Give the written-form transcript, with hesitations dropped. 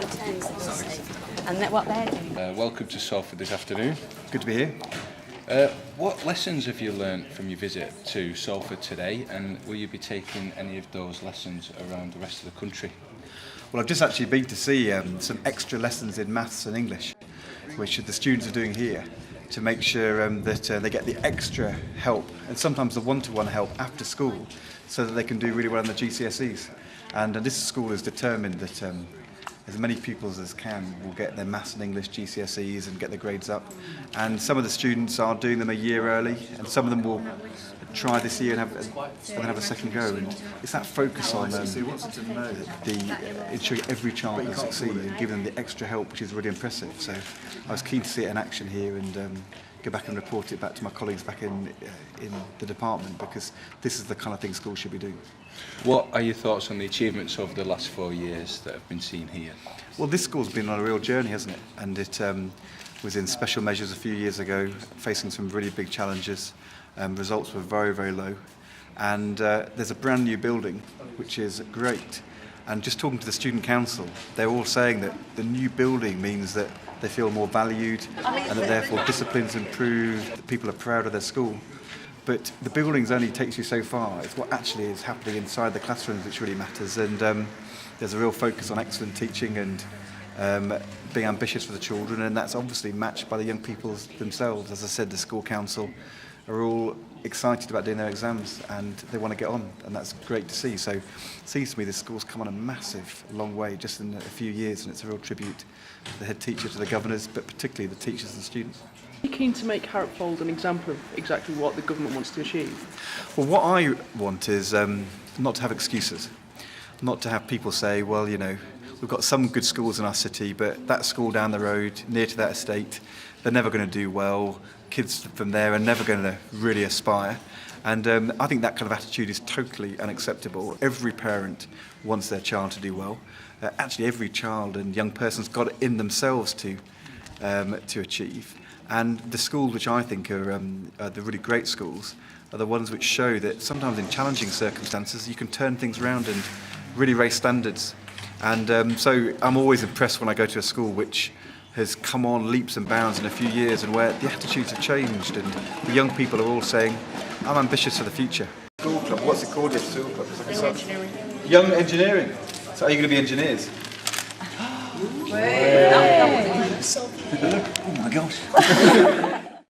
returns, and what they're doing. Welcome to Salford this afternoon. Good to be here. What lessons have you learnt from your visit to Salford today, and will you be taking any of those lessons around the rest of the country? Well, I've just actually been to see some extra lessons in maths and English, which the students are doing here, to make sure that they get the extra help and sometimes the one-to-one help after school so that they can do really well in the GCSEs. And this school is determined that as many pupils as can will get their maths and English GCSEs and get their grades up. And some of the students are doing them a year early, and some of them will try this year and then have a second go. And it's that focus on ensuring every child can succeed and giving them the extra help, which is really impressive. So I was keen to see it in action here and go back and report it back to my colleagues back in the department, because this is the kind of thing schools should be doing. What are your thoughts on the achievements over the last 4 years that have been seen here? Well, this school's been on a real journey, hasn't it? And it was in special measures a few years ago, facing some really big challenges. Results were very, very low. And there's a brand new building, which is great. And just talking to the student council, they're all saying that the new building means that they feel more valued and that therefore discipline's improved, that people are proud of their school. But the buildings only takes you so far. It's what actually is happening inside the classrooms which really matters. And there's a real focus on excellent teaching and being ambitious for the children, and that's obviously matched by the young people themselves. As I said, the school council are all excited about doing their exams and they want to get on, and that's great to see. So it seems to me this school's come on a massive long way just in a few years, and it's a real tribute to the head teacher, to the governors, but particularly the teachers and students. Are you keen to make Harrop Fold an example of exactly what the government wants to achieve? Well, what I want is not to have excuses, not to have people say, well, you know, we've got some good schools in our city, but that school down the road, near to that estate, they're never going to do well. Kids from there are never going to really aspire. And I think that kind of attitude is totally unacceptable. Every parent wants their child to do well. Actually, every child and young person's got it in themselves to achieve. And the schools which I think are the really great schools are the ones which show that sometimes in challenging circumstances you can turn things around and really raise standards. And so I'm always impressed when I go to a school which has come on leaps and bounds in a few years, and where the attitudes have changed and the young people are all saying, I'm ambitious for the future. School club, what's it called? School club. Young engineering. Young engineering. So are you going to be engineers? Wow. Oh my gosh.